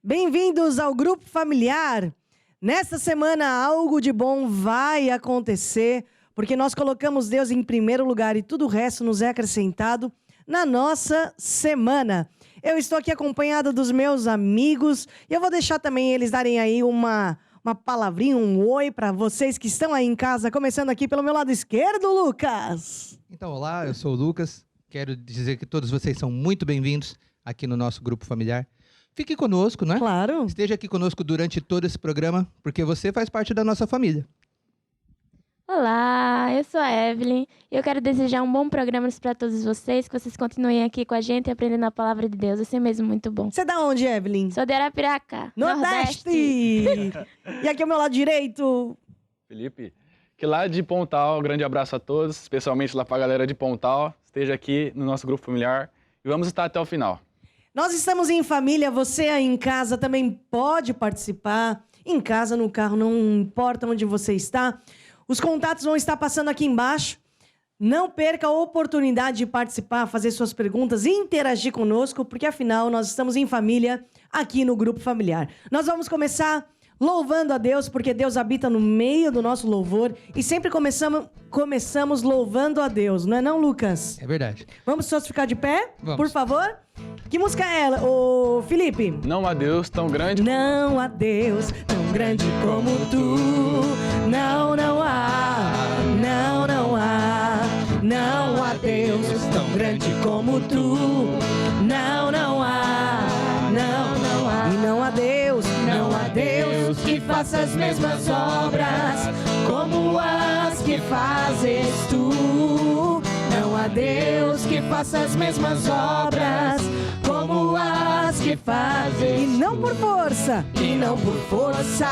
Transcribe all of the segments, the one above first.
Bem-vindos ao Grupo Familiar. Nesta semana, algo de bom vai acontecer, porque nós colocamos Deus em primeiro lugar e tudo o resto nos é acrescentado na nossa semana. Eu estou aqui acompanhada dos meus amigos e eu vou deixar também eles darem aí uma palavrinha, um oi para vocês que estão aí em casa, começando aqui pelo meu lado esquerdo, Lucas. Então, olá, eu sou o Lucas. Quero dizer que todos vocês são muito bem-vindos aqui no nosso grupo familiar. Fique conosco, né? Claro. Esteja aqui conosco durante todo esse programa, porque você faz parte da nossa família. Olá, eu sou a Evelyn e eu quero desejar um bom programa para todos vocês, que vocês continuem aqui com a gente aprendendo a palavra de Deus, assim mesmo muito bom. Você é da onde, Evelyn? Sou de Arapiraca, Nordeste! E aqui ao meu lado direito... Felipe, que lá de Pontal, um grande abraço a todos, especialmente lá para a galera de Pontal. Esteja aqui no nosso grupo familiar e vamos estar até o final. Nós estamos em família, você aí em casa também pode participar. Em casa, no carro, não importa onde você está. Os contatos vão estar passando aqui embaixo. Não perca a oportunidade de participar, fazer suas perguntas e interagir conosco, porque afinal nós estamos em família aqui no Grupo Familiar. Nós vamos começar louvando a Deus, porque Deus habita no meio do nosso louvor e sempre começamos louvando a Deus, não é não, Lucas? É verdade. Vamos todos ficar de pé, Vamos. por favor? Que música é ela, ô Felipe? Não há Deus tão grande. Não há Deus tão grande como tu. Não, não há. Não, não há. Não há Deus tão grande como tu. Não, não há. Não, não há. E não há Deus, não há Deus que faça as mesmas obras como as que fazes tu. Não há Deus que faça as mesmas obras como as que fazes. E não por força, e não por força,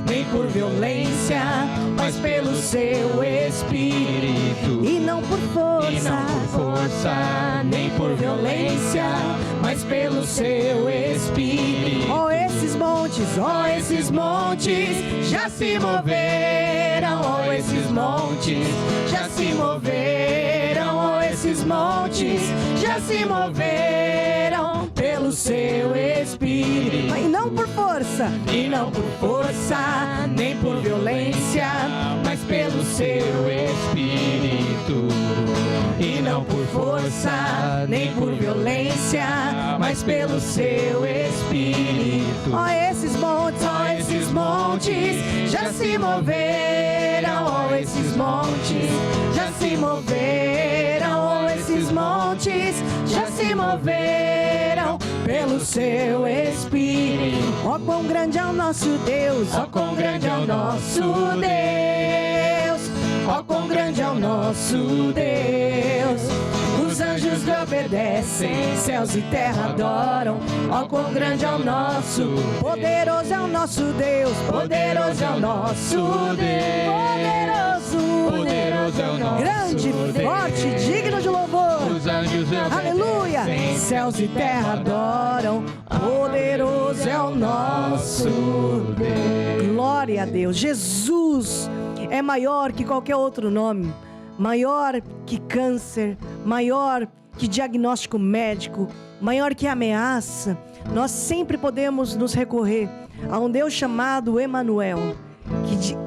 nem por violência, mas pelo seu Espírito. E não por força, nem por violência, mas pelo seu Espírito. Oh, esses montes já se moveram. Oh, esses montes já se moveram. Oh, esses montes já se moveram pelo seu Espírito. E não por força, e não por força, nem por violência, mas pelo seu Espírito. E não por força, nem por violência, mas pelo seu Espírito. Ó, esses montes já se moveram. Ó, esses montes já se moveram. Ó, esses montes já se moveram pelo seu Espírito. Ó, quão grande é o nosso Deus. Ó, quão grande é o nosso Deus. Ó, quão grande é o nosso Deus. Os anjos lhe obedecem, céus e terra adoram. Ó, quão grande é o nosso, poderoso é o nosso Deus. Poderoso é o nosso Deus. Poderoso é o nosso grande, Deus. Forte, digno de louvor. Os anjos aleluia. Céus e terra adoram. Poderoso é o nosso Deus. Glória a Deus. Jesus é maior que qualquer outro nome, maior que câncer, maior que diagnóstico médico, maior que ameaça. Nós sempre podemos nos recorrer a um Deus chamado Emanuel,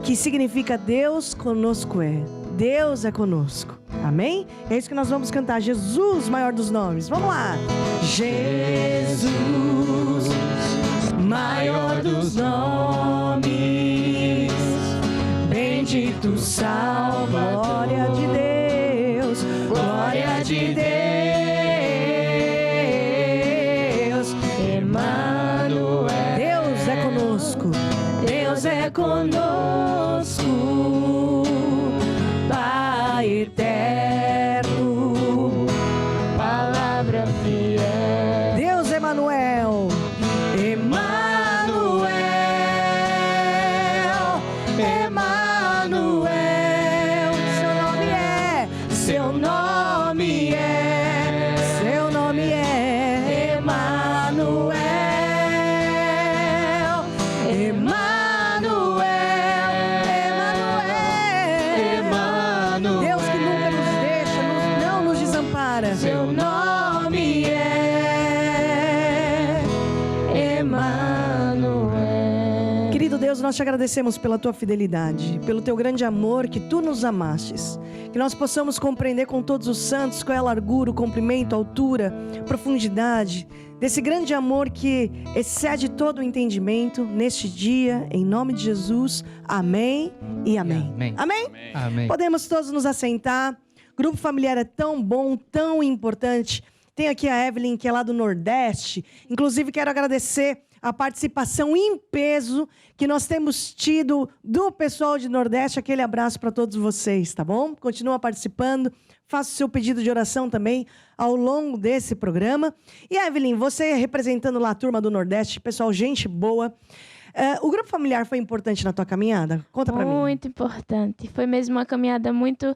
que significa Deus conosco é. Deus é conosco. Amém? É isso que nós vamos cantar. Jesus, maior dos nomes. Vamos lá. Jesus, maior dos nomes. Bendito salva, glória de Deus, glória de Deus, Emanuel. Deus é conosco, Deus é conosco, Pai eterno, palavra fiel. Deus Emanuel, Emanuel, Emanuel. Seu nome é, seu nome é Emanuel, Emanuel, Emanuel. Querido Deus, nós te agradecemos pela tua fidelidade, pelo teu grande amor que tu nos amastes. Que nós possamos compreender com todos os santos qual é a largura, o comprimento, a altura, a profundidade desse grande amor que excede todo o entendimento neste dia, em nome de Jesus. Amém e amém. Amém. Amém? Amém. Podemos todos nos assentar. Grupo familiar é tão bom, tão importante. Tem aqui a Evelyn, que é lá do Nordeste. Inclusive, quero agradecer a participação em peso que nós temos tido do pessoal de Nordeste. Aquele abraço para todos vocês, tá bom? Continua participando. Faça o seu pedido de oração também ao longo desse programa. E, Evelyn, você representando lá a turma do Nordeste, pessoal, gente boa. O grupo familiar foi importante na tua caminhada? Conta pra mim. Muito importante. Foi mesmo uma caminhada muito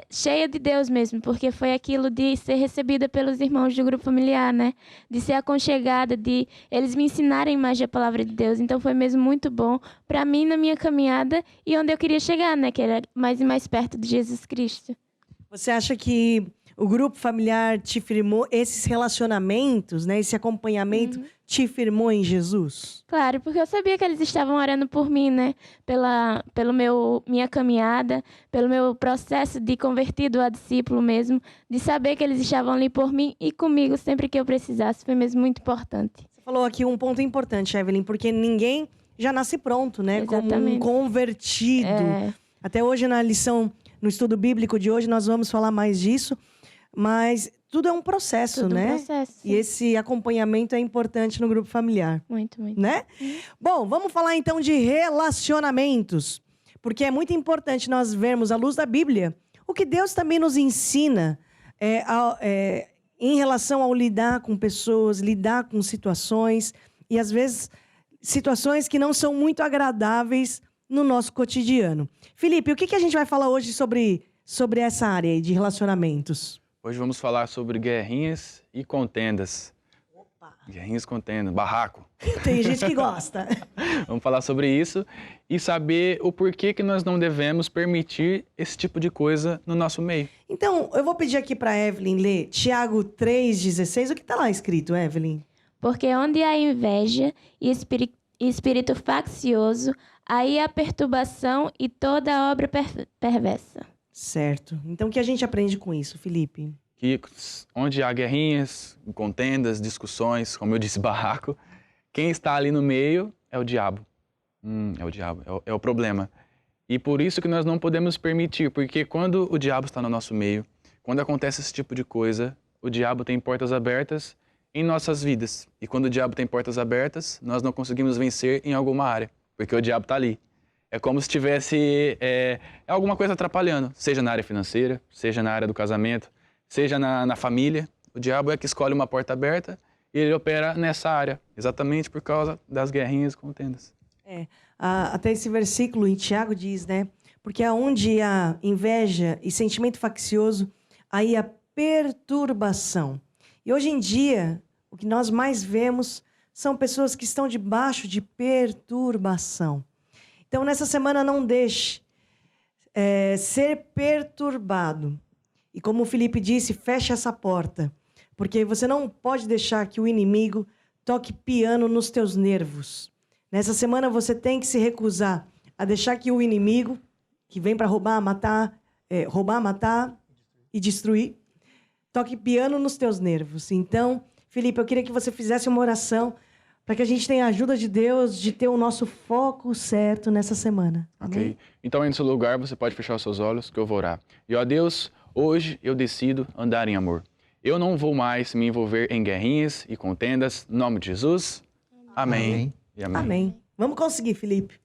cheia de Deus mesmo, porque foi aquilo de ser recebida pelos irmãos do grupo familiar, né? De ser aconchegada, de eles me ensinarem mais da palavra de Deus. Então foi mesmo muito bom pra mim na minha caminhada e onde eu queria chegar, né? Que era mais e mais perto de Jesus Cristo. Você acha que o grupo familiar te firmou, esses relacionamentos, né? Esse acompanhamento te firmou em Jesus? Claro, porque eu sabia que eles estavam orando por mim, né? Minha caminhada, pelo meu processo de convertido a discípulo mesmo, de saber que eles estavam ali por mim e comigo sempre que eu precisasse. Foi mesmo muito importante. Você falou aqui um ponto importante, Evelyn, porque ninguém já nasce pronto, né? Exatamente. Como um convertido. Até hoje, na lição, no estudo bíblico de hoje, nós vamos falar mais disso. Mas tudo é um processo, Tudo né? um processo. E esse acompanhamento é importante no grupo familiar. Muito, muito. Né? Bom, vamos falar então de relacionamentos. Porque é muito importante nós vermos, à luz da Bíblia, o que Deus também nos ensina em relação ao lidar com pessoas, lidar com situações. E às vezes, situações que não são muito agradáveis no nosso cotidiano. Felipe, o que a gente vai falar hoje sobre essa área aí de relacionamentos? Hoje vamos falar sobre guerrinhas e contendas. Opa! Guerrinhas e contendas, barraco. Tem gente que gosta. Vamos falar sobre isso e saber o porquê que nós não devemos permitir esse tipo de coisa no nosso meio. Então, eu vou pedir aqui para Evelyn ler Tiago 3,16. O que está lá escrito, Evelyn? Porque onde há inveja e espírito faccioso, aí há perturbação e toda obra perversa. Certo. Então, o que a gente aprende com isso, Felipe? Que onde há guerrinhas, contendas, discussões, como eu disse, barraco, quem está ali no meio é o diabo. É o diabo, é o problema. E por isso que nós não podemos permitir, porque quando o diabo está no nosso meio, quando acontece esse tipo de coisa, o diabo tem portas abertas em nossas vidas. E quando o diabo tem portas abertas, nós não conseguimos vencer em alguma área, porque o diabo está ali. É como se tivesse alguma coisa atrapalhando, seja na área financeira, seja na área do casamento, seja na família. O diabo é que escolhe uma porta aberta e ele opera nessa área, exatamente por causa das guerrinhas e contendas. Até esse versículo em Tiago diz, né? Porque onde há inveja e sentimento faccioso, aí há perturbação. E hoje em dia, o que nós mais vemos são pessoas que estão debaixo de perturbação. Então, nessa semana, não deixe ser perturbado. E como o Felipe disse, feche essa porta. Porque você não pode deixar que o inimigo toque piano nos teus nervos. Nessa semana, você tem que se recusar a deixar que o inimigo, que vem para roubar, matar e destruir, toque piano nos teus nervos. Então, Felipe, eu queria que você fizesse uma oração para que a gente tenha a ajuda de Deus de ter o nosso foco certo nessa semana. Ok? Então, aí no seu lugar, você pode fechar os seus olhos, que eu vou orar. E, ó Deus, hoje eu decido andar em amor. Eu não vou mais me envolver em guerrinhas e contendas. Em nome de Jesus. Amém. Amém. E amém. Amém. Vamos conseguir, Felipe.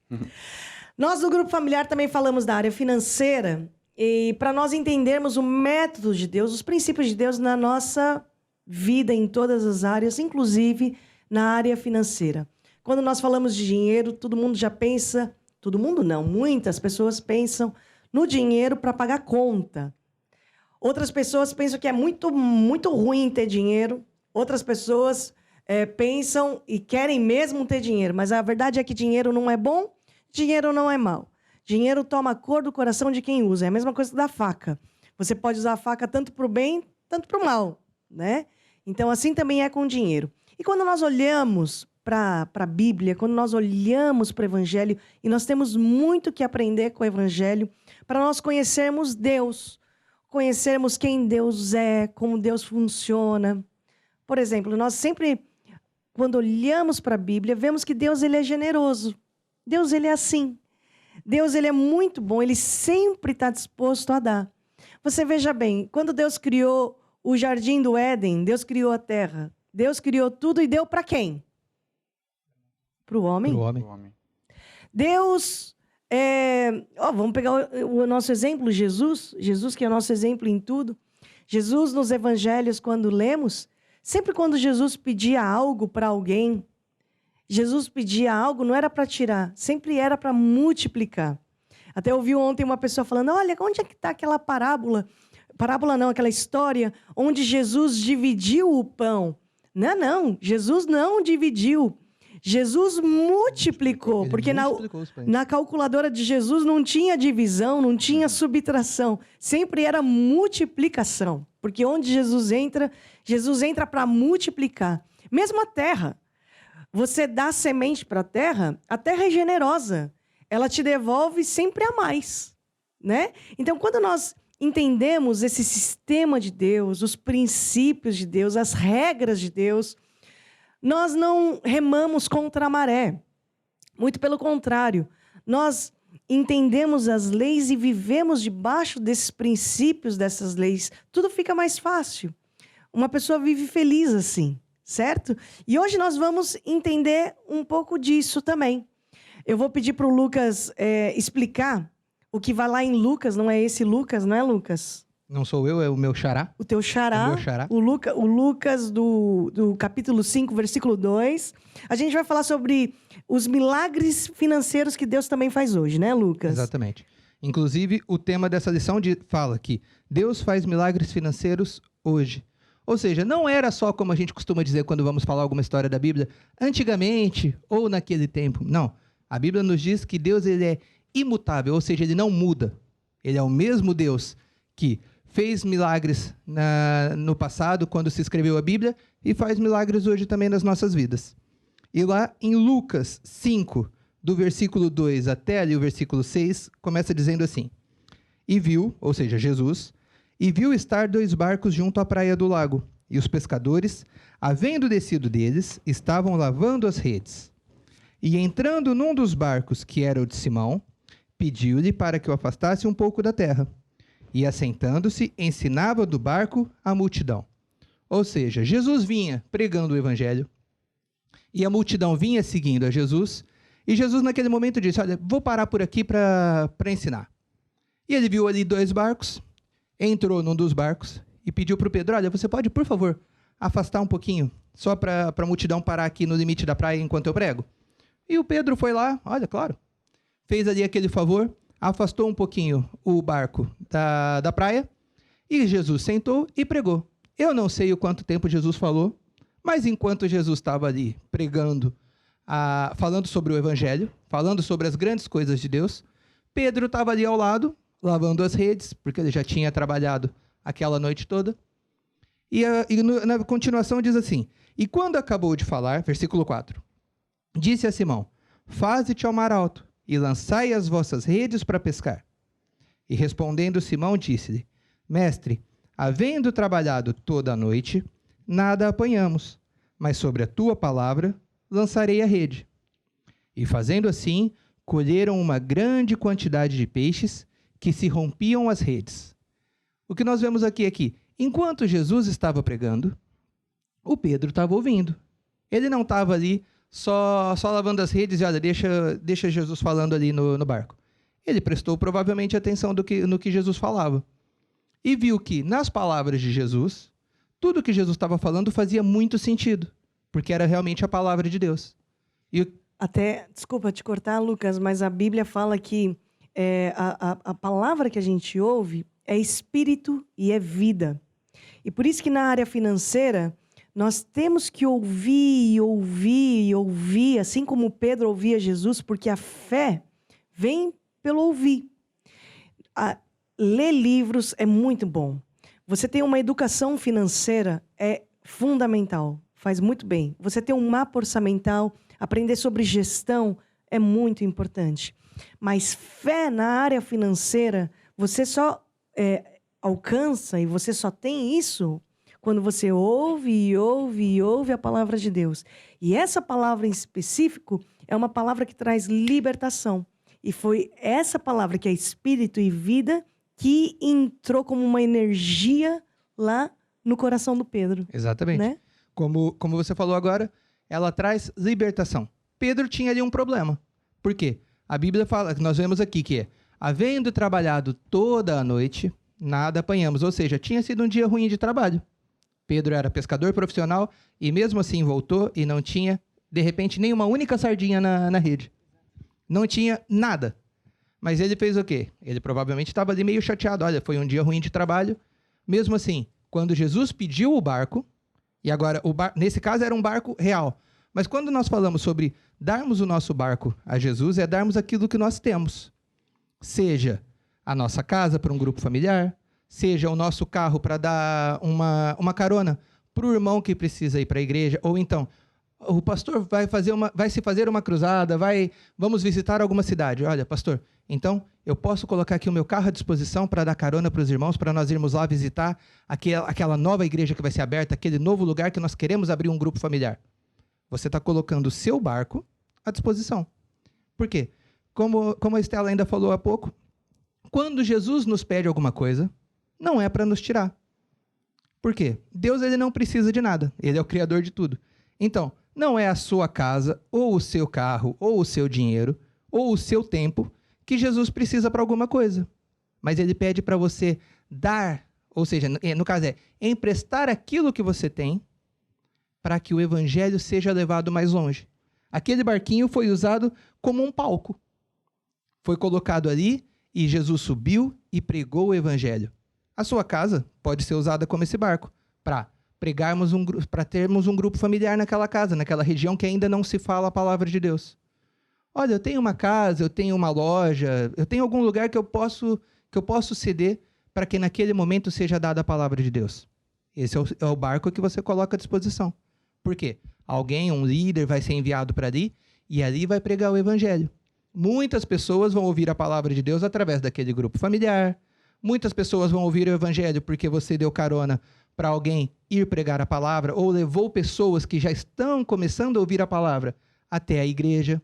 Nós do Grupo Familiar também falamos da área financeira e para nós entendermos o método de Deus, os princípios de Deus na nossa vida em todas as áreas, inclusive na área financeira. Quando nós falamos de dinheiro, todo mundo já pensa, todo mundo não, muitas pessoas pensam no dinheiro para pagar conta. Outras pessoas pensam que é muito, muito ruim ter dinheiro. Outras pessoas pensam e querem mesmo ter dinheiro. Mas a verdade é que dinheiro não é bom, dinheiro não é mau. Dinheiro toma a cor do coração de quem usa. É a mesma coisa da faca. Você pode usar a faca tanto para o bem, tanto para o mal, né? Então, assim também é com o dinheiro. E quando nós olhamos para a Bíblia, quando nós olhamos para o Evangelho, e nós temos muito que aprender com o Evangelho, para nós conhecermos Deus, conhecermos quem Deus é, como Deus funciona. Por exemplo, nós sempre, quando olhamos para a Bíblia, vemos que Deus ele é generoso. Deus ele é assim. Deus ele é muito bom, ele sempre está disposto a dar. Você veja bem, quando Deus criou o jardim do Éden, Deus criou a terra. Deus criou tudo e deu para quem? Para o homem. Pro homem. O homem. Deus, vamos pegar o nosso exemplo, Jesus. Jesus que é o nosso exemplo em tudo. Jesus nos evangelhos, quando lemos, sempre quando Jesus pedia algo para alguém, Jesus pedia algo, não era para tirar, sempre era para multiplicar. Até ouvi ontem uma pessoa falando, olha, onde é que está aquela parábola? Parábola não, aquela história onde Jesus dividiu o pão. Não, Jesus não dividiu. Jesus multiplicou, Ele porque multiplicou os pães. na calculadora de Jesus não tinha divisão, não tinha subtração. Sempre era multiplicação. Porque onde Jesus entra para multiplicar. Mesmo a terra. Você dá semente para a terra é generosa. Ela te devolve sempre a mais, né? Então, quando nós entendemos esse sistema de Deus, os princípios de Deus, as regras de Deus, nós não remamos contra a maré. Muito pelo contrário, nós entendemos as leis e vivemos debaixo desses princípios, dessas leis. Tudo fica mais fácil. Uma pessoa vive feliz assim, certo? E hoje nós vamos entender um pouco disso também. Eu vou pedir para o Lucas explicar o que vai lá em Lucas, não é esse Lucas, não é Lucas? Não sou eu, é o meu xará. O teu xará, É o meu xará. o Lucas do capítulo 5, versículo 2. A gente vai falar sobre os milagres financeiros que Deus também faz hoje, né, Lucas? Exatamente. Inclusive, o tema dessa lição fala que Deus faz milagres financeiros hoje. Ou seja, não era só como a gente costuma dizer quando vamos falar alguma história da Bíblia, antigamente ou naquele tempo. Não. A Bíblia nos diz que Deus ele é imutável, ou seja, ele não muda. Ele é o mesmo Deus que fez milagres no passado, quando se escreveu a Bíblia, e faz milagres hoje também nas nossas vidas. E lá em Lucas 5, do versículo 2 até ali o versículo 6, começa dizendo assim: E viu, ou seja, Jesus, e viu estar 2 barcos junto à praia do lago, e os pescadores, havendo descido deles, estavam lavando as redes. E entrando num dos barcos, que era o de Simão, pediu-lhe para que o afastasse um pouco da terra. E, assentando-se, ensinava do barco a multidão. Ou seja, Jesus vinha pregando o evangelho, e a multidão vinha seguindo a Jesus, e Jesus naquele momento disse, olha, vou parar por aqui para ensinar. E ele viu ali 2 barcos, entrou num dos barcos e pediu para o Pedro, olha, você pode, por favor, afastar um pouquinho, só para a multidão parar aqui no limite da praia enquanto eu prego? E o Pedro foi lá, olha, claro, fez ali aquele favor, afastou um pouquinho o barco da praia, e Jesus sentou e pregou. Eu não sei o quanto tempo Jesus falou, mas enquanto Jesus estava ali pregando, falando sobre o evangelho, falando sobre as grandes coisas de Deus, Pedro estava ali ao lado, lavando as redes, porque ele já tinha trabalhado aquela noite toda. E na continuação diz assim, e quando acabou de falar, versículo 4, disse a Simão, faze-te ao mar alto, e lançai as vossas redes para pescar. E respondendo Simão, disse-lhe, mestre, havendo trabalhado toda a noite, nada apanhamos, mas sobre a tua palavra lançarei a rede. E fazendo assim, colheram uma grande quantidade de peixes, que se rompiam as redes. O que nós vemos aqui é que, enquanto Jesus estava pregando, o Pedro estava ouvindo. Ele não estava ali só lavando as redes e olha, deixa Jesus falando ali no barco. Ele prestou provavelmente atenção no que Jesus falava. E viu que, nas palavras de Jesus, tudo que Jesus estava falando fazia muito sentido, porque era realmente a palavra de Deus. Até, desculpa te cortar, Lucas, mas a Bíblia fala que a palavra que a gente ouve é espírito e é vida. E por isso que na área financeira, nós temos que ouvir, assim como Pedro ouvia Jesus, porque a fé vem pelo ouvir. Ler livros é muito bom. Você tem uma educação financeira é fundamental. faz muito bem. Você ter um mapa orçamental, aprender sobre gestão é muito importante. Mas fé na área financeira, você só alcança e você só tem isso quando você ouve e ouve e ouve a palavra de Deus. E essa palavra em específico é uma palavra que traz libertação. E foi essa palavra que é espírito e vida que entrou como uma energia lá no coração do Pedro. Exatamente. Né? Como você falou agora, ela traz libertação. Pedro tinha ali um problema. Por quê? A Bíblia fala, nós vemos aqui que é, havendo trabalhado toda a noite, nada apanhamos. Ou seja, tinha sido um dia ruim de trabalho. Pedro era pescador profissional e mesmo assim voltou e não tinha, de repente, nem uma única sardinha na rede. Não tinha nada. Mas ele fez o quê? Ele provavelmente estava ali meio chateado. Olha, foi um dia ruim de trabalho. Mesmo assim, quando Jesus pediu o barco, e agora, nesse caso era um barco real. Mas quando nós falamos sobre darmos o nosso barco a Jesus, é darmos aquilo que nós temos. Seja a nossa casa para um grupo familiar, seja o nosso carro para dar uma carona para o irmão que precisa ir para a igreja, ou então, o pastor vai se fazer uma cruzada, vamos visitar alguma cidade. Olha, pastor, então eu posso colocar aqui o meu carro à disposição para dar carona para os irmãos, para nós irmos lá visitar aquela nova igreja que vai ser aberta, aquele novo lugar que nós queremos abrir um grupo familiar. Você está colocando o seu barco à disposição. Por quê? Como a Estela ainda falou há pouco, quando Jesus nos pede alguma coisa, não é para nos tirar. Por quê? Deus ele não precisa de nada. Ele é o criador de tudo. Então, não é a sua casa, ou o seu carro, ou o seu dinheiro, ou o seu tempo que Jesus precisa para alguma coisa. Mas ele pede para você dar, ou seja, no caso emprestar aquilo que você tem para que o evangelho seja levado mais longe. Aquele barquinho foi usado como um palco. Foi colocado ali e Jesus subiu e pregou o evangelho. A sua casa pode ser usada como esse barco, para termos um grupo familiar naquela casa, naquela região que ainda não se fala a palavra de Deus. Olha, eu tenho uma casa, eu tenho uma loja, eu tenho algum lugar que eu posso ceder para que naquele momento seja dada a palavra de Deus. Esse é o barco que você coloca à disposição. Por quê? Alguém, um líder, vai ser enviado para ali e ali vai pregar o evangelho. Muitas pessoas vão ouvir a palavra de Deus através daquele grupo familiar. Muitas pessoas vão ouvir o evangelho porque você deu carona para alguém ir pregar a palavra ou levou pessoas que já estão começando a ouvir a palavra até a igreja.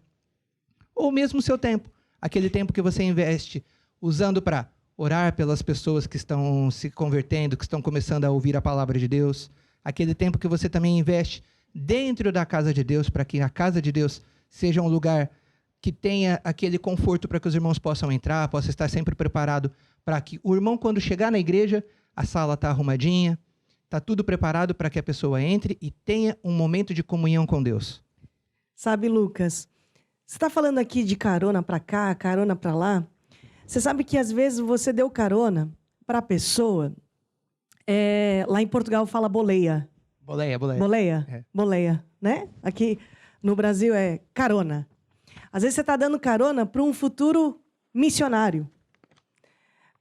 Ou mesmo o seu tempo, aquele tempo que você investe usando para orar pelas pessoas que estão se convertendo, que estão começando a ouvir a palavra de Deus. Aquele tempo que você também investe dentro da casa de Deus, para que a casa de Deus seja um lugar que tenha aquele conforto para que os irmãos possam entrar, possa estar sempre preparado para que o irmão, quando chegar na igreja, a sala está arrumadinha, está tudo preparado para que a pessoa entre e tenha um momento de comunhão com Deus. Sabe, Lucas, você está falando aqui de carona para cá, carona para lá. Você sabe que às vezes você deu carona para a pessoa, lá em Portugal fala boleia. Boleia. Boleia? É. Boleia, né? Aqui no Brasil é carona. Às vezes você está dando carona para um futuro missionário.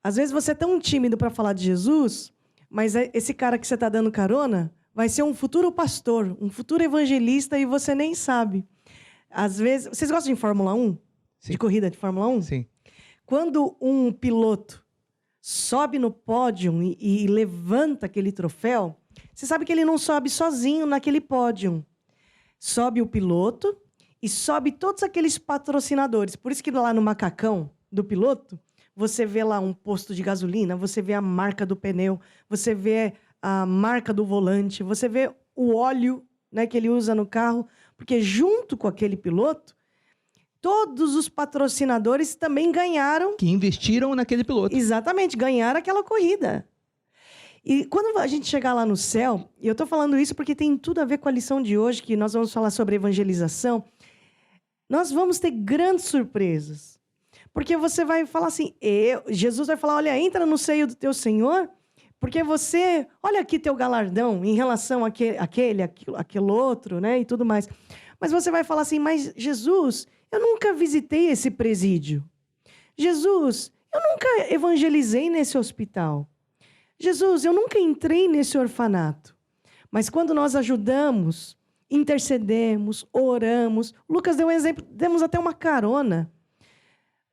Às vezes você é tão tímido para falar de Jesus, mas esse cara que você está dando carona vai ser um futuro pastor, um futuro evangelista e você nem sabe. Às vezes... Vocês gostam de Fórmula 1? Sim. De corrida de Fórmula 1? Sim. Quando um piloto sobe no pódio e levanta aquele troféu, você sabe que ele não sobe sozinho naquele pódio. Sobe o piloto e sobe todos aqueles patrocinadores. Por isso que lá no macacão do piloto, você vê lá um posto de gasolina, você vê a marca do pneu, você vê a marca do volante, você vê o óleo, né, que ele usa no carro, porque junto com aquele piloto, todos os patrocinadores também ganharam... Que investiram naquele piloto. Exatamente, ganharam aquela corrida. E quando a gente chegar lá no céu, e eu estou falando isso porque tem tudo a ver com a lição de hoje, que nós vamos falar sobre evangelização, nós vamos ter grandes surpresas. Porque você vai falar assim, Jesus vai falar, olha, entra no seio do teu Senhor, porque você, olha aqui teu galardão em relação àquele outro, né, e tudo mais. Mas você vai falar assim, mas Jesus, eu nunca visitei esse presídio. Jesus, eu nunca evangelizei nesse hospital. Jesus, eu nunca entrei nesse orfanato. Mas quando nós ajudamos, intercedemos, oramos, o Lucas deu um exemplo, demos até uma carona.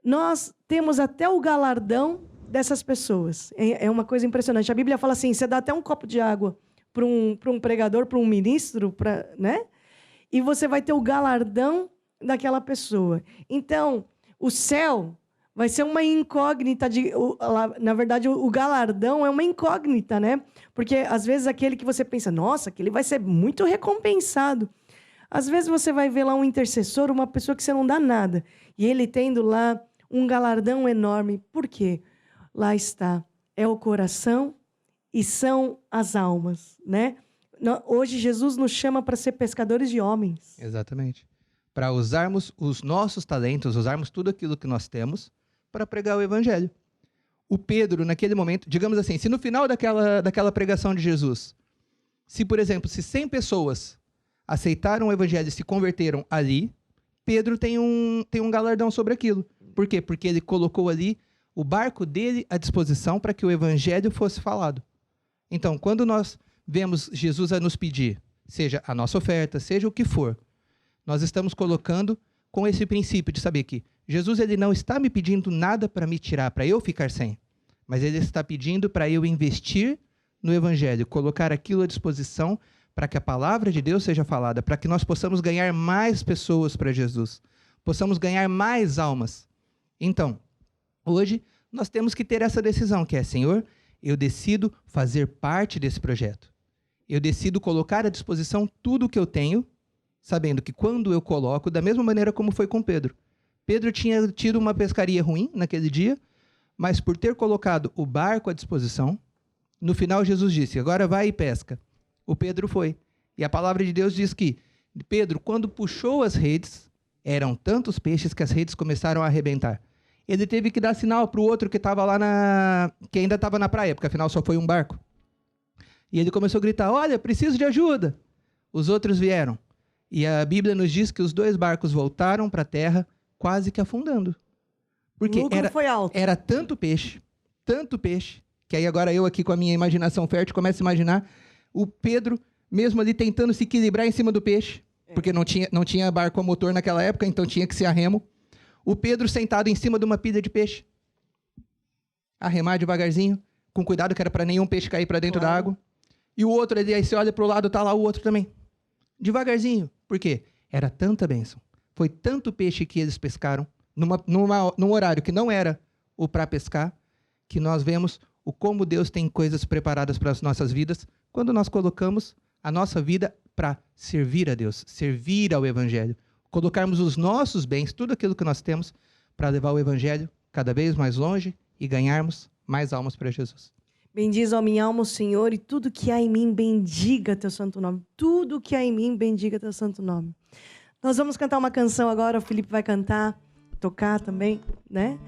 Nós temos até o galardão dessas pessoas. É uma coisa impressionante. A Bíblia fala assim, você dá até um copo de água para um pregador, para um ministro, né? E você vai ter o galardão daquela pessoa. Então, o céu vai ser uma incógnita. Na verdade, o galardão é uma incógnita, né? Porque, às vezes, aquele que você pensa, nossa, aquele vai ser muito recompensado. Às vezes, você vai ver lá um intercessor, uma pessoa que você não dá nada. E ele tendo lá um galardão enorme. Por quê? Lá está. É o coração e são as almas, né? Hoje, Jesus nos chama para ser pescadores de homens. Exatamente. Para usarmos os nossos talentos, usarmos tudo aquilo que nós temos para pregar o evangelho. O Pedro, naquele momento, digamos assim, se no final daquela pregação de Jesus, se, por exemplo, se 100 pessoas aceitaram o evangelho e se converteram ali, Pedro tem um galardão sobre aquilo. Por quê? Porque ele colocou ali o barco dele à disposição para que o evangelho fosse falado. Então, quando nós vemos Jesus a nos pedir, seja a nossa oferta, seja o que for, nós estamos colocando com esse princípio de saber que Jesus ele não está me pedindo nada para me tirar, para eu ficar sem, mas ele está pedindo para eu investir no evangelho, colocar aquilo à disposição para que a palavra de Deus seja falada, para que nós possamos ganhar mais pessoas para Jesus, possamos ganhar mais almas. Então, hoje nós temos que ter essa decisão, que é, Senhor, eu decido fazer parte desse projeto. Eu decido colocar à disposição tudo o que eu tenho, sabendo que quando eu coloco, da mesma maneira como foi com Pedro. Pedro tinha tido uma pescaria ruim naquele dia, mas por ter colocado o barco à disposição, no final Jesus disse, agora vai e pesca. O Pedro foi. E a palavra de Deus diz que Pedro, quando puxou as redes, eram tantos peixes que as redes começaram a arrebentar. Ele teve que dar sinal para o outro que estava lá que ainda estava na praia, porque afinal só foi um barco. E ele começou a gritar, olha, preciso de ajuda. Os outros vieram. E a Bíblia nos diz que os 2 barcos voltaram para a terra, quase que afundando. Porque foi alto. Era tanto peixe, que aí agora eu aqui com a minha imaginação fértil começo a imaginar o Pedro mesmo ali tentando se equilibrar em cima do peixe, porque não tinha barco a motor naquela época, então tinha que ser a remo. O Pedro sentado em cima de uma pilha de peixe, a remar devagarzinho, com cuidado que era para nenhum peixe cair para dentro da água. E o outro ali, aí você olha para o lado, tá lá o outro também. Devagarzinho. Por quê? Era tanta bênção. Foi tanto peixe que eles pescaram, num horário que não era o para pescar, que nós vemos o como Deus tem coisas preparadas para as nossas vidas, quando nós colocamos a nossa vida para servir a Deus, servir ao Evangelho. Colocarmos os nossos bens, tudo aquilo que nós temos, para levar o Evangelho cada vez mais longe e ganharmos mais almas para Jesus. Bendiz a minha alma o Senhor e tudo que há em mim bendiga teu santo nome. Tudo que há em mim bendiga teu santo nome. Nós vamos cantar uma canção agora, o Felipe vai cantar, tocar também, né?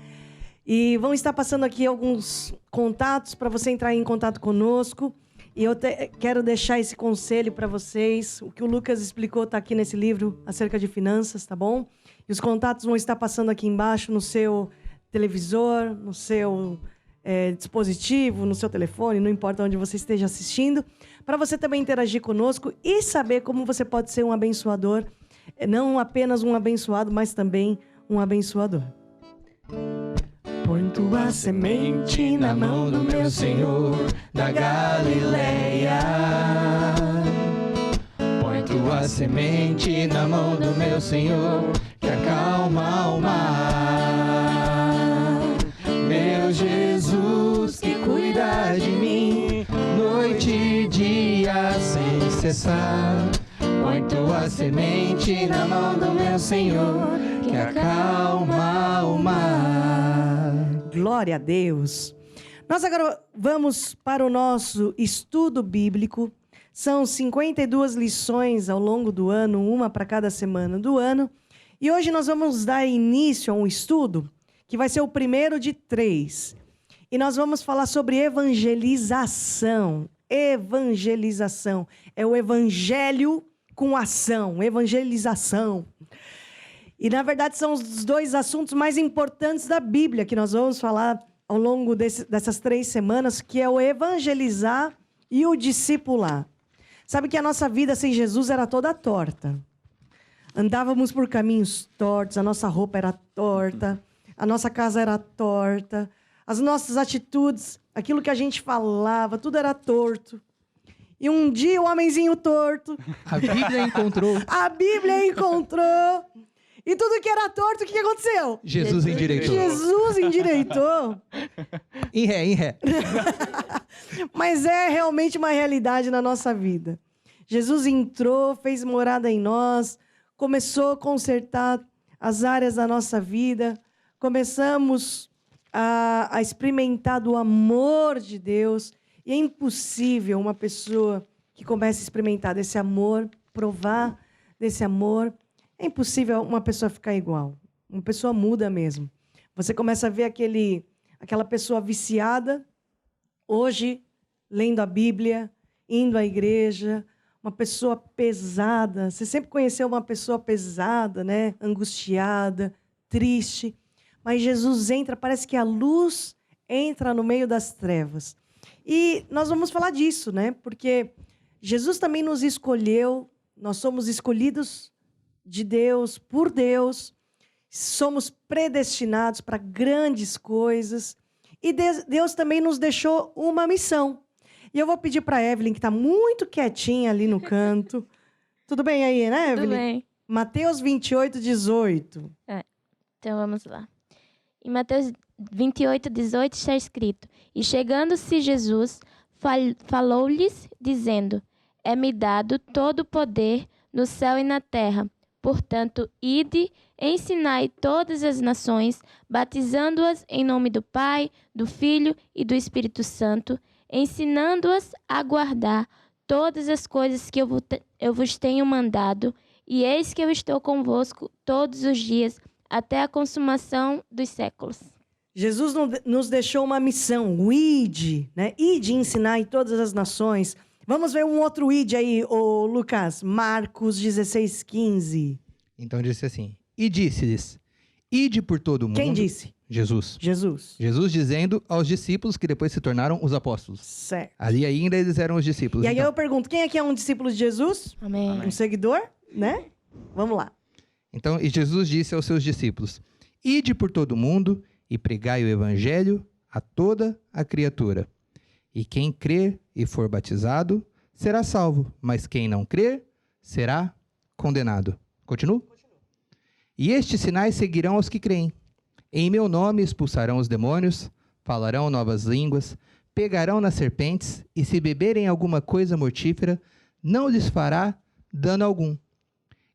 E vão estar passando aqui alguns contatos para você entrar em contato conosco. E eu quero deixar esse conselho para vocês. O que o Lucas explicou está aqui nesse livro acerca de finanças, tá bom? E os contatos vão estar passando aqui embaixo no seu televisor, no seu dispositivo, no seu telefone, não importa onde você esteja assistindo, para você também interagir conosco e saber como você pode ser um abençoador, não apenas um abençoado, mas também um abençoador. Põe tua semente na mão do meu Senhor da Galileia. Põe tua semente na mão do meu Senhor que acalma o mar. Meu Jesus que cuida de mim noite e dia sem cessar. Põe tua semente na mão do meu Senhor que acalma o mar. Glória a Deus. Nós agora vamos para o nosso estudo bíblico. São 52 lições ao longo do ano, uma para cada semana do ano. E hoje nós vamos dar início a um estudo que vai ser o primeiro de 3. E nós vamos falar sobre evangelização. Evangelização. É o evangelho com ação, evangelização. E, na verdade, são os 2 assuntos mais importantes da Bíblia que nós vamos falar ao longo dessas 3 semanas, que é o evangelizar e o discipular. Sabe que a nossa vida sem Jesus era toda torta. Andávamos por caminhos tortos, a nossa roupa era torta, a nossa casa era torta, as nossas atitudes, aquilo que a gente falava, tudo era torto. E um dia o homenzinho torto... A Bíblia encontrou. A Bíblia encontrou. E tudo que era torto, o que aconteceu? Jesus endireitou. Jesus endireitou. Em ré, em ré. Mas é realmente uma realidade na nossa vida. Jesus entrou, fez morada em nós, começou a consertar as áreas da nossa vida, começamos a experimentar do amor de Deus. E é impossível uma pessoa que comece a experimentar desse amor, provar desse amor, é impossível uma pessoa ficar igual. Uma pessoa muda mesmo. Você começa a ver aquela pessoa viciada, hoje, lendo a Bíblia, indo à igreja, uma pessoa pesada. Você sempre conheceu uma pessoa pesada, né? Angustiada, triste. Mas Jesus entra, parece que a luz entra no meio das trevas. E nós vamos falar disso, né? Porque Jesus também nos escolheu, nós somos escolhidos de Deus, por Deus, somos predestinados para grandes coisas. E Deus também nos deixou uma missão. E eu vou pedir para a Evelyn, que está muito quietinha ali no canto. Tudo bem aí, né, Evelyn? Tudo bem. Mateus 28, 18. Então vamos lá. Em Mateus 28, 18 está escrito: E chegando-se Jesus, falou-lhes, dizendo: É-me dado todo o poder no céu e na terra. Portanto, ide, ensinai todas as nações, batizando-as em nome do Pai, do Filho e do Espírito Santo, ensinando-as a guardar todas as coisas que eu vos tenho mandado, e eis que eu estou convosco todos os dias, até a consumação dos séculos. Jesus nos deixou uma missão, o ide, né? Ide ensinar em todas as nações. Vamos ver um outro ide aí, ô Lucas, Marcos 16, 15. Então disse assim: E disse-lhes: Ide por todo o mundo. Quem disse? Jesus. Jesus. Jesus dizendo aos discípulos que depois se tornaram os apóstolos. Certo. Ali ainda eles eram os discípulos. E aí então. eu pergunto, quem aqui é um discípulo de Jesus? Amém. Um seguidor, né? Vamos lá. Então, e Jesus disse aos seus discípulos: Ide por todo o mundo e pregai o evangelho a toda a criatura. E quem crer e for batizado será salvo, mas quem não crer será condenado. Continua? E estes sinais seguirão aos que creem. Em meu nome expulsarão os demônios, falarão novas línguas, pegarão nas serpentes, e se beberem alguma coisa mortífera, não lhes fará dano algum.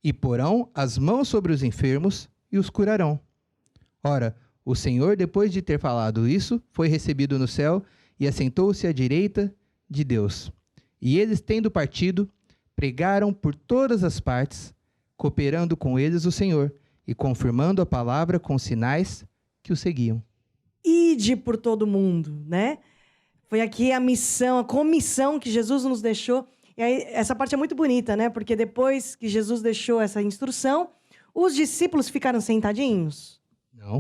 E porão as mãos sobre os enfermos e os curarão. Ora, o Senhor, depois de ter falado isso, foi recebido no céu e assentou-se à direita de Deus. E eles, tendo partido, pregaram por todas as partes, cooperando com eles o Senhor e confirmando a palavra com sinais que o seguiam. Ide por todo mundo, né? Foi aqui a missão, a comissão que Jesus nos deixou. E aí, essa parte é muito bonita, né? Porque depois que Jesus deixou essa instrução, os discípulos ficaram sentadinhos?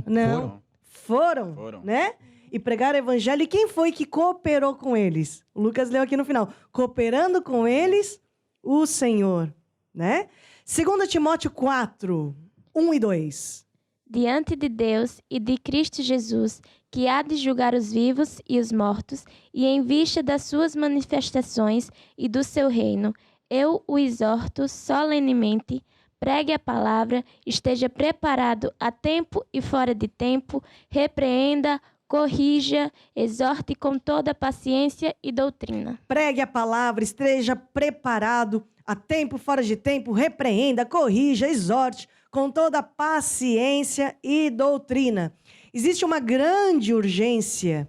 Não. Foram, né? E pregaram o evangelho. E quem foi que cooperou com eles? O Lucas leu aqui no final. Cooperando com eles, o Senhor, né? 2 Timóteo 4, 1 e 2. Diante de Deus e de Cristo Jesus, que há de julgar os vivos e os mortos, e em vista das suas manifestações e do seu reino, eu o exorto solenemente, pregue a palavra, esteja preparado a tempo e fora de tempo, repreenda, corrija, exorte com toda paciência e doutrina. Pregue a palavra, esteja preparado a tempo, fora de tempo, repreenda, corrija, exorte com toda paciência e doutrina. Existe uma grande urgência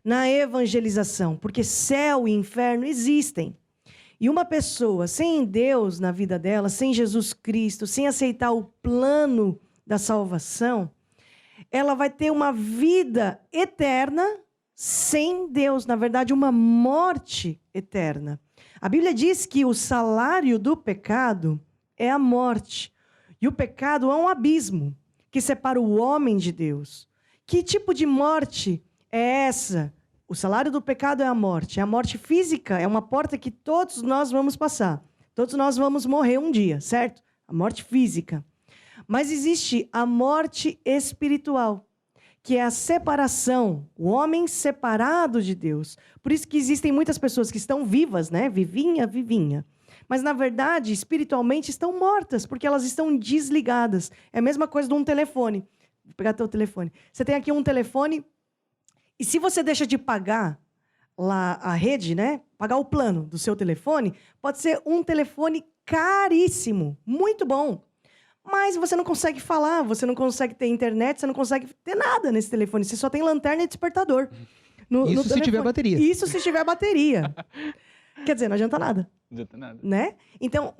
na evangelização, porque céu e inferno existem. E uma pessoa sem Deus na vida dela, sem Jesus Cristo, sem aceitar o plano da salvação, ela vai ter uma vida eterna sem Deus. Na verdade, uma morte eterna. A Bíblia diz que o salário do pecado é a morte. E o pecado é um abismo que separa o homem de Deus. Que tipo de morte é essa O salário do pecado é a morte. A morte física é uma porta que todos nós vamos passar. Todos nós vamos morrer um dia, certo? A morte física. Mas existe a morte espiritual, que é a separação, o homem separado de Deus. Por isso que existem muitas pessoas que estão vivas, né? Vivinha. Mas, na verdade, espiritualmente estão mortas, porque elas estão desligadas. É a mesma coisa de um telefone. Vou pegar teu telefone. Você tem aqui um telefone, e se você deixa de pagar lá a rede, né? Pagar o plano do seu telefone, pode ser um telefone caríssimo, muito bom. Mas você não consegue falar, você não consegue ter internet, você não consegue ter nada nesse telefone. Você só tem lanterna e despertador. Isso se tiver bateria. Isso se tiver bateria. Quer dizer, não adianta nada. Não adianta nada. Né? Então,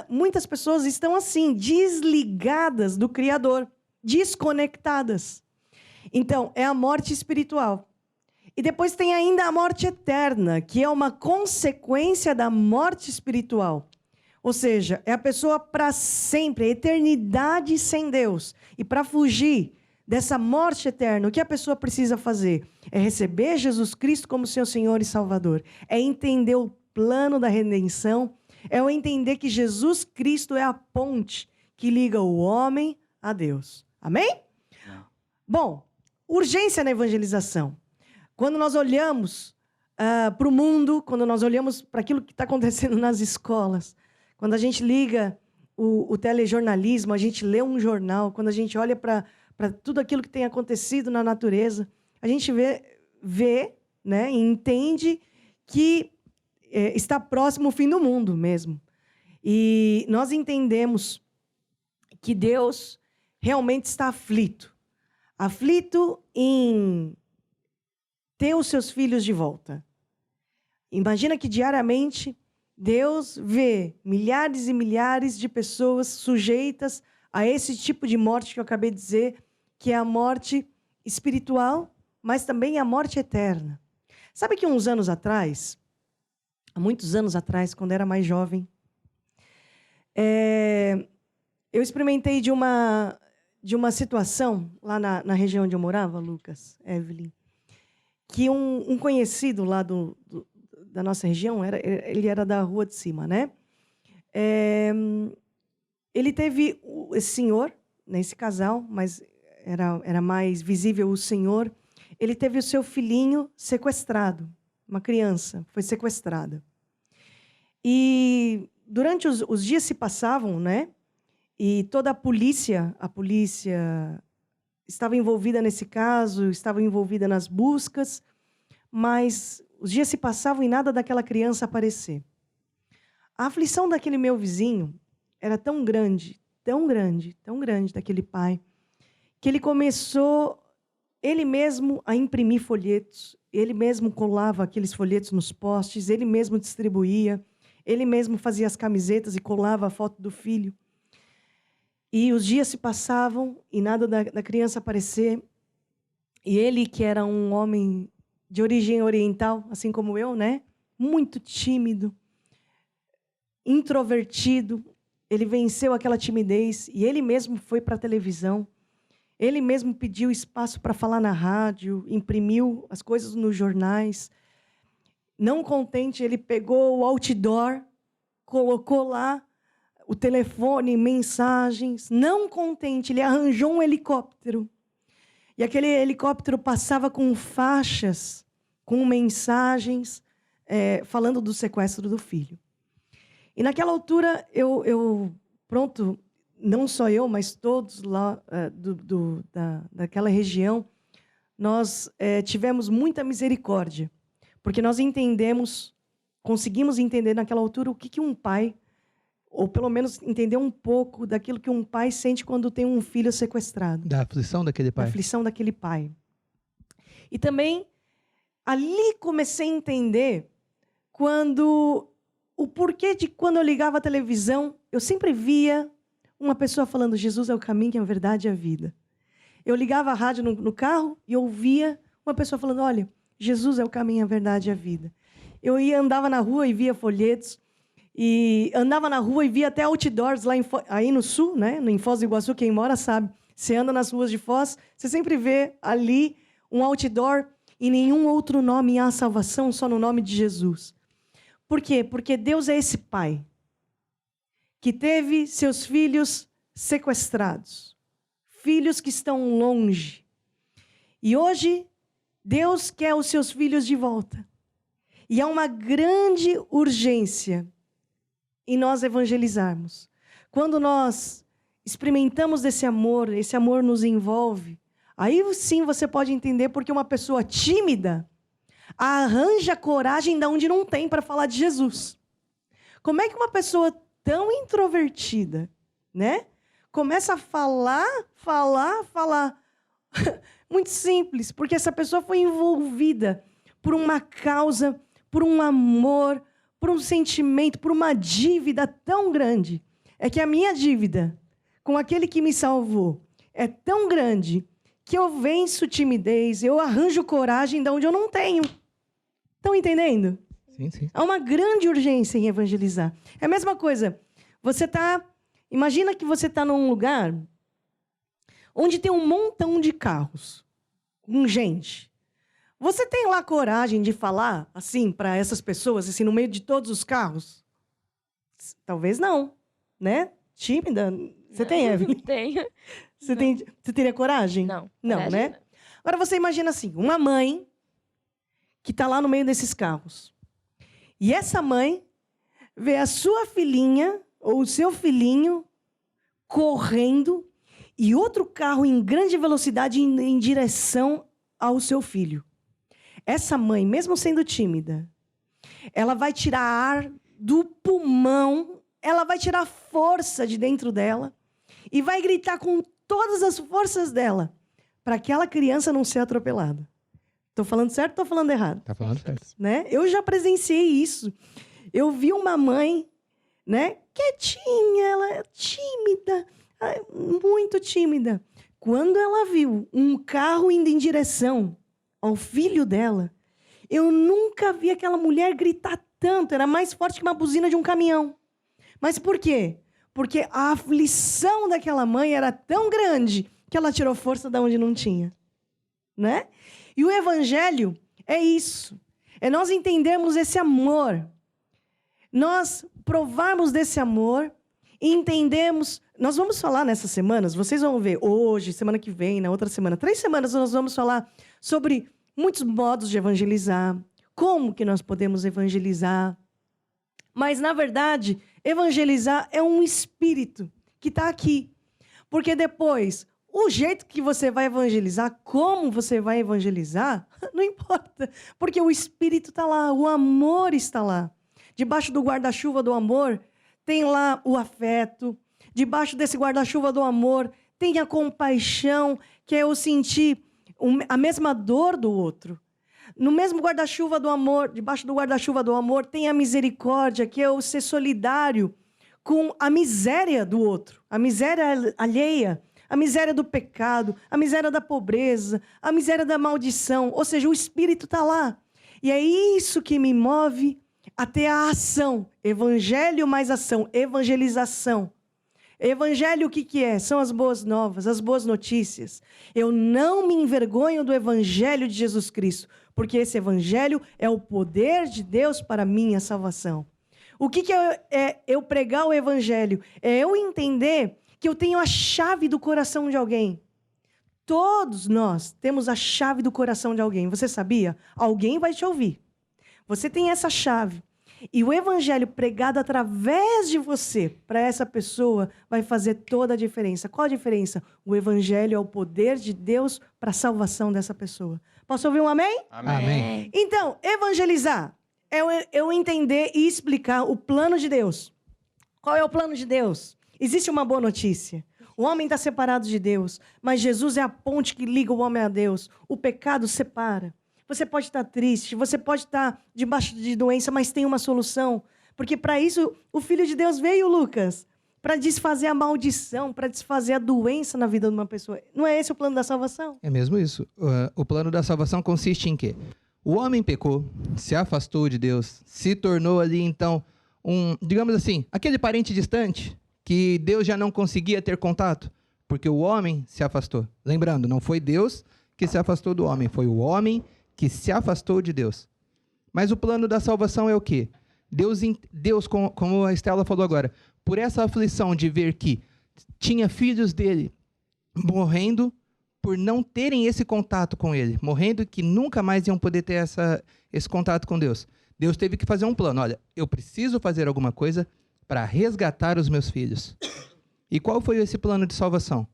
muitas pessoas estão assim, desligadas do Criador, desconectadas. Então, é a morte espiritual. E depois tem ainda a morte eterna, que é uma consequência da morte espiritual. Ou seja, é a pessoa para sempre, a eternidade sem Deus. E para fugir dessa morte eterna, o que a pessoa precisa fazer? É receber Jesus Cristo como seu Senhor e Salvador. É entender o plano da redenção. É o entender que Jesus Cristo é a ponte que liga o homem a Deus. Amém? Bom, urgência na evangelização. Quando nós olhamos para o mundo, quando nós olhamos para aquilo que está acontecendo nas escolas, quando a gente liga o telejornalismo, a gente lê um jornal, quando a gente olha para tudo aquilo que tem acontecido na natureza, a gente vê, né, e entende que está próximo o fim do mundo mesmo. E nós entendemos que Deus realmente está aflito em ter os seus filhos de volta. Imagina que diariamente Deus vê milhares e milhares de pessoas sujeitas a esse tipo de morte que eu acabei de dizer, que é a morte espiritual, mas também a morte eterna. Sabe que há muitos anos atrás, quando eu era mais jovem, eu experimentei de uma situação lá na região onde eu morava, Lucas, Evelyn, que um conhecido lá da nossa região, ele era da rua de cima, né? Ele teve esse senhor, né, esse casal, mas era mais visível o senhor. Ele teve o seu filhinho sequestrado, uma criança foi sequestrada. E durante os dias se passavam, né? E toda a polícia estava envolvida nesse caso, estava envolvida nas buscas, mas os dias se passavam e nada daquela criança aparecer. A aflição daquele meu vizinho era tão grande daquele pai, que ele começou, ele mesmo, a imprimir folhetos, ele mesmo colava aqueles folhetos nos postes, ele mesmo distribuía, ele mesmo fazia as camisetas e colava a foto do filho. E os dias se passavam e nada da criança aparecer. E ele, que era um homem de origem oriental, assim como eu, né? Muito tímido, introvertido, ele venceu aquela timidez e ele mesmo foi para a televisão. Ele mesmo pediu espaço para falar na rádio, imprimiu as coisas nos jornais. Não contente, ele pegou o outdoor, colocou lá o telefone, mensagens. Não contente, ele arranjou um helicóptero. E aquele helicóptero passava com faixas, com mensagens, falando do sequestro do filho. E naquela altura, pronto, não só eu, mas todos lá daquela região, nós tivemos muita misericórdia, porque nós conseguimos entender naquela altura o que um pai, ou pelo menos entender um pouco daquilo que um pai sente quando tem um filho sequestrado. Da aflição daquele pai. Da aflição daquele pai. E também, ali comecei a entender o porquê de quando eu ligava a televisão, eu sempre via uma pessoa falando, Jesus é o caminho, a verdade e a vida. Eu ligava a rádio no carro e ouvia uma pessoa falando, olha, Jesus é o caminho, a verdade e a vida. Eu andava na rua e via folhetos, e andava na rua e via até outdoors lá aí no sul, né? Em Foz do Iguaçu, quem mora sabe. Você anda nas ruas de Foz, você sempre vê ali um outdoor Em nenhum outro nome há salvação, só no nome de Jesus. Por quê? Porque Deus é esse Pai que teve seus filhos sequestrados, filhos que estão longe. E hoje, Deus quer os seus filhos de volta. E há uma grande urgência em nós evangelizarmos. Quando nós experimentamos esse amor nos envolve, aí sim você pode entender porque uma pessoa tímida arranja coragem de onde não tem para falar de Jesus. Como é que uma pessoa tão introvertida, né, começa a falar? Muito simples, porque essa pessoa foi envolvida por uma causa, por um amor, por um sentimento, por uma dívida tão grande. É que a minha dívida com aquele que me salvou é tão grande que eu venço timidez, eu arranjo coragem de onde eu não tenho. Estão entendendo? Sim, sim. Há uma grande urgência em evangelizar. É a mesma coisa. Imagina que você está num lugar onde tem um montão de carros, com gente. Você tem lá coragem de falar assim para essas pessoas, assim, no meio de todos os carros? Talvez não, né? Tímida? Você tem, Evelyn? Tenho. Você teria coragem? Não. Não, coragem né? não. Agora você imagina assim, uma mãe que está lá no meio desses carros. E essa mãe vê a sua filhinha ou o seu filhinho correndo e outro carro em grande velocidade em direção ao seu filho. Essa mãe, mesmo sendo tímida, ela vai tirar ar do pulmão, ela vai tirar força de dentro dela e vai gritar com todas as forças dela para aquela criança não ser atropelada. Estou falando certo ou estou falando errado? Tá falando certo. Né? Eu já presenciei isso. Eu vi uma mãe, né, quietinha, ela é tímida, muito tímida. Quando ela viu um carro indo em direção ao filho dela, eu nunca vi aquela mulher gritar tanto. Era mais forte que uma buzina de um caminhão. Mas por quê? Porque a aflição daquela mãe era tão grande que ela tirou força de onde não tinha. Né? E o evangelho é isso. É nós entendermos esse amor. Nós provarmos desse amor e entendemos. Nós vamos falar nessas semanas, vocês vão ver hoje, semana que vem, na outra semana, 3 semanas nós vamos falar sobre muitos modos de evangelizar, como que nós podemos evangelizar. Mas, na verdade, evangelizar é um espírito que está aqui. Porque depois, o jeito que você vai evangelizar, como você vai evangelizar, não importa. Porque o espírito está lá, o amor está lá. Debaixo do guarda-chuva do amor, tem lá o afeto. Debaixo desse guarda-chuva do amor, tem a compaixão, que é eu sentir a mesma dor do outro. No mesmo guarda-chuva do amor, debaixo do guarda-chuva do amor, tem a misericórdia, que é eu ser solidário com a miséria do outro, a miséria alheia, a miséria do pecado, a miséria da pobreza, a miséria da maldição. Ou seja, o Espírito está lá. E é isso que me move até a ação. Evangelho mais ação, evangelização. Evangelho o que é? São as boas novas, as boas notícias. Eu não me envergonho do Evangelho de Jesus Cristo, porque esse Evangelho é o poder de Deus para a minha salvação. O que é eu pregar o Evangelho? É eu entender que eu tenho a chave do coração de alguém. Todos nós temos a chave do coração de alguém. Você sabia? Alguém vai te ouvir. Você tem essa chave. E o evangelho pregado através de você para essa pessoa vai fazer toda a diferença. Qual a diferença? O evangelho é o poder de Deus para a salvação dessa pessoa. Posso ouvir um amém? Amém. Então, evangelizar é eu entender e explicar o plano de Deus. Qual é o plano de Deus? Existe uma boa notícia. O homem está separado de Deus, mas Jesus é a ponte que liga o homem a Deus. O pecado separa. Você pode estar triste, você pode estar debaixo de doença, mas tem uma solução. Porque para isso o Filho de Deus veio, Lucas, para desfazer a maldição, para desfazer a doença na vida de uma pessoa. Não é esse o plano da salvação? É mesmo isso. O plano da salvação consiste em quê? O homem pecou, se afastou de Deus, se tornou ali, então, digamos assim, aquele parente distante que Deus já não conseguia ter contato, porque o homem se afastou. Lembrando, não foi Deus que se afastou do homem, foi o homem que se afastou de Deus. Mas o plano da salvação é o quê? Deus, como a Estela falou agora, por essa aflição de ver que tinha filhos dele morrendo por não terem esse contato com ele, morrendo que nunca mais iam poder ter esse contato com Deus. Deus teve que fazer um plano. Olha, eu preciso fazer alguma coisa para resgatar os meus filhos. E qual foi esse plano de salvação?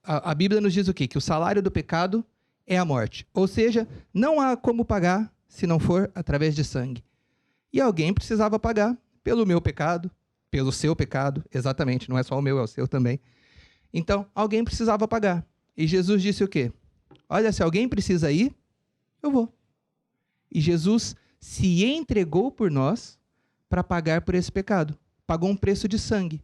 A Bíblia nos diz o quê? Que o salário do pecado é a morte. Ou seja, não há como pagar se não for através de sangue. E alguém precisava pagar pelo meu pecado, pelo seu pecado, exatamente, não é só o meu, é o seu também. Então, alguém precisava pagar. E Jesus disse o quê? Olha, se alguém precisa ir, eu vou. E Jesus se entregou por nós para pagar por esse pecado. Pagou um preço de sangue.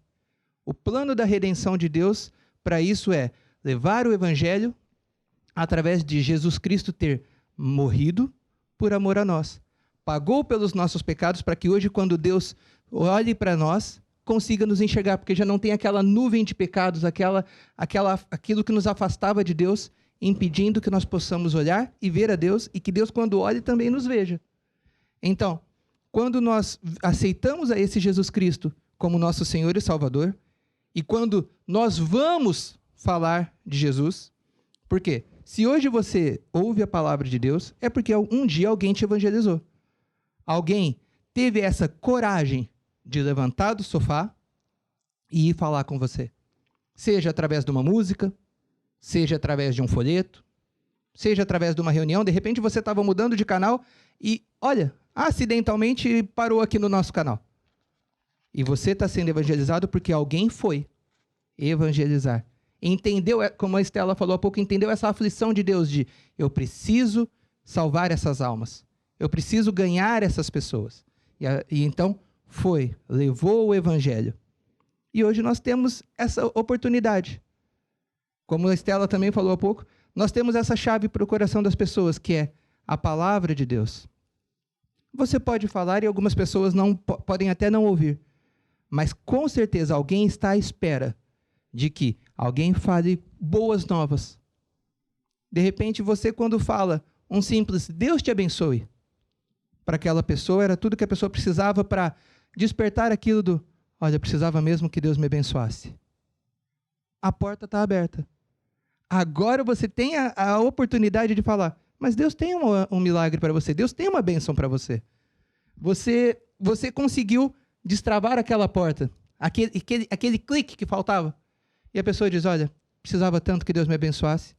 O plano da redenção de Deus para isso é levar o evangelho através de Jesus Cristo ter morrido por amor a nós. Pagou pelos nossos pecados para que hoje, quando Deus olhe para nós, consiga nos enxergar, porque já não tem aquela nuvem de pecados, aquilo que nos afastava de Deus, impedindo que nós possamos olhar e ver a Deus, e que Deus, quando olhe, também nos veja. Então, quando nós aceitamos a esse Jesus Cristo como nosso Senhor e Salvador, e quando nós vamos falar de Jesus, por quê? Se hoje você ouve a palavra de Deus, é porque um dia alguém te evangelizou. Alguém teve essa coragem de levantar do sofá e ir falar com você. Seja através de uma música, seja através de um folheto, seja através de uma reunião. De repente você estava mudando de canal e, olha, acidentalmente parou aqui no nosso canal. E você está sendo evangelizado porque alguém foi evangelizar. Entendeu, como a Estela falou há pouco, entendeu essa aflição de Deus de eu preciso salvar essas almas. Eu preciso ganhar essas pessoas. E então levou o evangelho. E hoje nós temos essa oportunidade. Como a Estela também falou há pouco, nós temos essa chave para o coração das pessoas, que é a palavra de Deus. Você pode falar e algumas pessoas podem até não ouvir, mas com certeza alguém está à espera de que alguém fale boas novas. De repente você, quando fala um simples Deus te abençoe, para aquela pessoa era tudo que a pessoa precisava para despertar aquilo do, olha, eu precisava mesmo que Deus me abençoasse. A porta está aberta. Agora você tem a oportunidade de falar, mas Deus tem um milagre para você, Deus tem uma bênção para você. Você conseguiu destravar aquela porta, aquele clique que faltava. E a pessoa diz, olha, precisava tanto que Deus me abençoasse.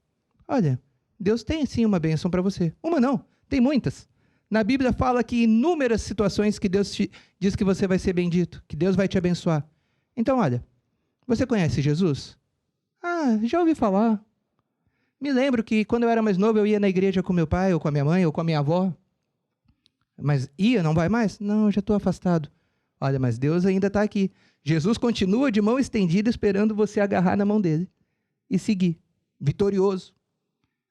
Olha, Deus tem sim uma bênção para você. Uma não, tem muitas. Na Bíblia fala que inúmeras situações que Deus te diz que você vai ser bendito, que Deus vai te abençoar. Então, olha, você conhece Jesus? Ah, já ouvi falar. Me lembro que quando eu era mais novo eu ia na igreja com meu pai, ou com a minha mãe, ou com a minha avó. Mas não vai mais? Não, já estou afastado. Olha, mas Deus ainda está aqui. Jesus continua de mão estendida esperando você agarrar na mão dele e seguir, vitorioso,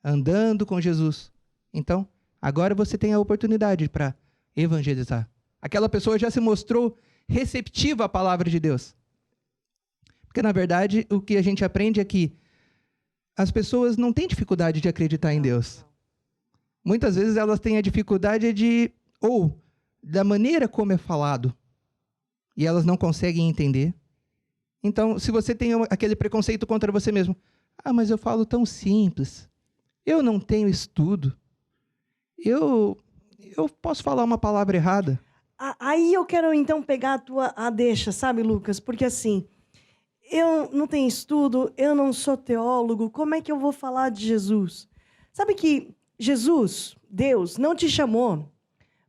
andando com Jesus. Então, agora você tem a oportunidade para evangelizar. Aquela pessoa já se mostrou receptiva à palavra de Deus. Porque, na verdade, o que a gente aprende é que as pessoas não têm dificuldade de acreditar em Deus. Muitas vezes elas têm a dificuldade da maneira como é falado. E elas não conseguem entender. Então, se você tem aquele preconceito contra você mesmo, mas eu falo tão simples, eu não tenho estudo, eu posso falar uma palavra errada. Aí eu quero então pegar a deixa, sabe, Lucas? Porque assim, eu não tenho estudo, eu não sou teólogo, como é que eu vou falar de Jesus? Sabe que Jesus, Deus, não te chamou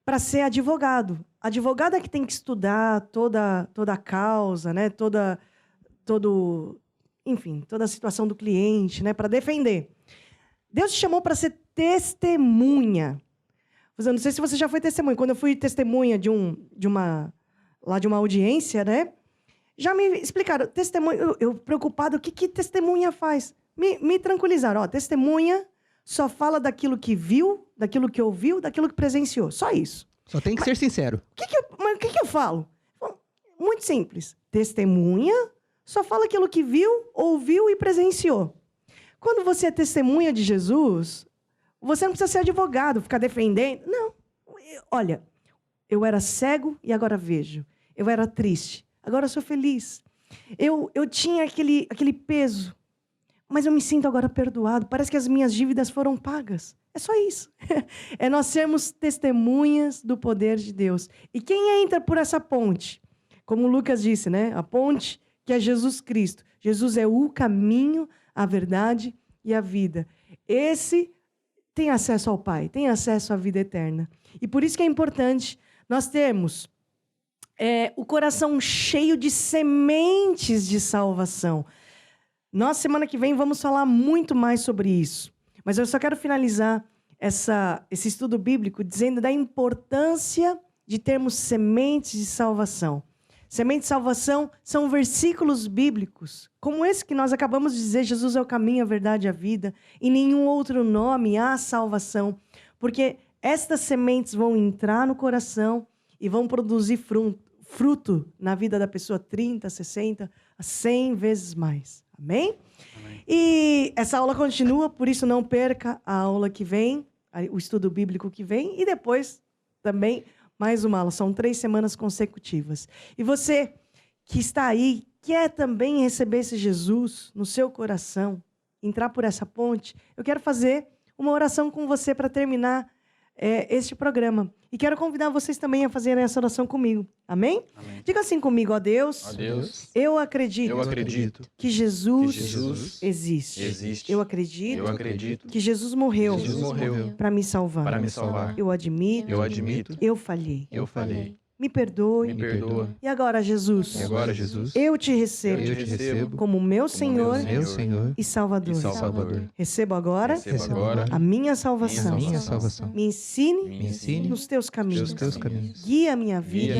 para ser advogado. Advogado é que tem que estudar toda a causa, né? toda a situação do cliente, né? Para defender. Deus te chamou para ser testemunha. Eu não sei se você já foi testemunha. Quando eu fui testemunha de uma audiência, né? Já me explicaram. Testemunha, eu preocupado, o que testemunha faz? Me tranquilizaram. Testemunha só fala daquilo que viu, daquilo que ouviu, daquilo que presenciou. Só isso. Só tem que ser sincero. Mas o que eu falo? Muito simples. Testemunha só fala aquilo que viu, ouviu e presenciou. Quando você é testemunha de Jesus, Você não precisa ser advogado, ficar defendendo. Não. Olha, eu era cego e agora vejo. Eu era triste, agora sou feliz. Eu tinha aquele peso, mas eu me sinto agora perdoado. Parece que as minhas dívidas foram pagas. É só isso. É nós sermos testemunhas do poder de Deus. E quem entra por essa ponte? Como o Lucas disse, né? A ponte que é Jesus Cristo. Jesus é o caminho, a verdade e a vida. Esse tem acesso ao Pai, tem acesso à vida eterna. E por isso que é importante nós termos o coração cheio de sementes de salvação. Nós, semana que vem, vamos falar muito mais sobre isso. Mas eu só quero finalizar esse estudo bíblico dizendo da importância de termos sementes de salvação. Sementes de salvação são versículos bíblicos, como esse que nós acabamos de dizer, Jesus é o caminho, a verdade e a vida. Em nenhum outro nome há salvação, porque estas sementes vão entrar no coração e vão produzir fruto na vida da pessoa 30, 60, 100 vezes mais. Amém? Amém? E essa aula continua, por isso não perca a aula que vem, o estudo bíblico que vem, e depois também mais uma aula. São 3 semanas consecutivas. E você que está aí, quer também receber esse Jesus no seu coração, entrar por essa ponte, eu quero fazer uma oração com você para terminar este programa. E quero convidar vocês também a fazerem essa oração comigo. Amém? Amém. Diga assim comigo, ó Deus. Ó Deus, eu acredito que Jesus existe. Eu acredito que Jesus morreu para me salvar. Eu admito. Eu falhei. Me perdoe. E agora, Jesus, eu te recebo como meu Senhor e Salvador. Recebo agora a minha salvação. Me ensine nos teus caminhos. Guia a minha vida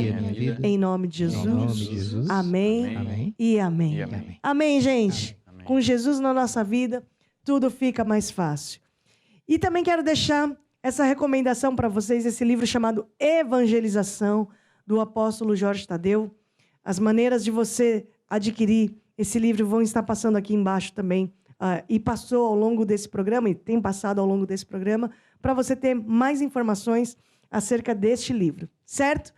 em nome de Jesus. Amém e amém. Amém, gente. Com Jesus na nossa vida, tudo fica mais fácil. E também quero deixar essa recomendação para vocês, esse livro chamado Evangelização, do apóstolo Jorge Tadeu. As maneiras de você adquirir esse livro vão estar passando aqui embaixo também. E passou ao longo desse programa, e tem passado ao longo desse programa, para você ter mais informações acerca deste livro. Certo?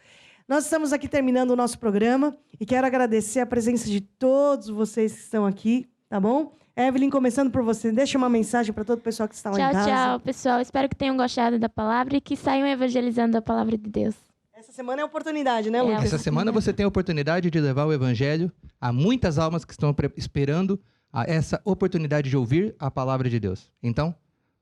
Nós estamos aqui terminando o nosso programa e quero agradecer a presença de todos vocês que estão aqui, tá bom? Evelyn, começando por você, deixa uma mensagem para todo o pessoal que está lá em casa. Tchau, pessoal. Espero que tenham gostado da palavra e que saiam evangelizando a palavra de Deus. Essa semana é a oportunidade, né, Lucas? Essa semana você tem a oportunidade de levar o evangelho a muitas almas que estão esperando essa oportunidade de ouvir a palavra de Deus. Então,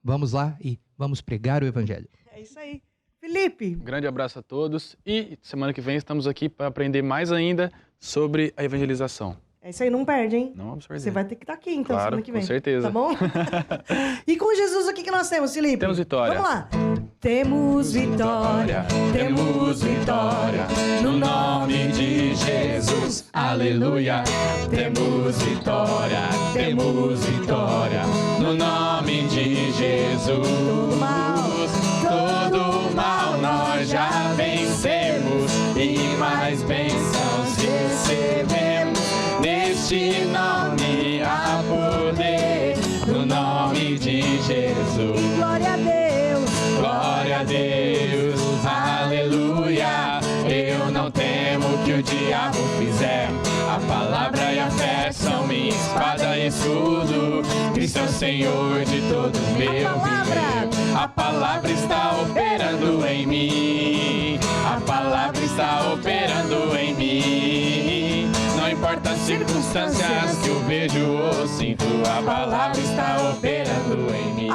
vamos lá e vamos pregar o evangelho. É isso aí. Felipe. Um grande abraço a todos e semana que vem estamos aqui para aprender mais ainda sobre a evangelização. É isso aí, não perde, hein? Não vamos perder. Você vai ter que estar aqui, então, claro, semana que vem. Com certeza. Tá bom? E com Jesus, o que nós temos, Felipe? Temos vitória. Vamos lá. Temos vitória, no nome de Jesus, aleluia. Temos vitória, no nome de Jesus. Todo mal nós já vencemos e mais bênçãos recebemos. Neste nome há poder, no nome de Jesus. Glória a Deus, aleluia. Eu não temo o que o diabo fizer. A palavra e a fé são minha espada e escudo. Cristo é o Senhor de todo meu viver. A palavra está operando em mim. A palavra está operando em mim. Não importa as circunstâncias que eu vejo ou sinto, a palavra está operando em mim.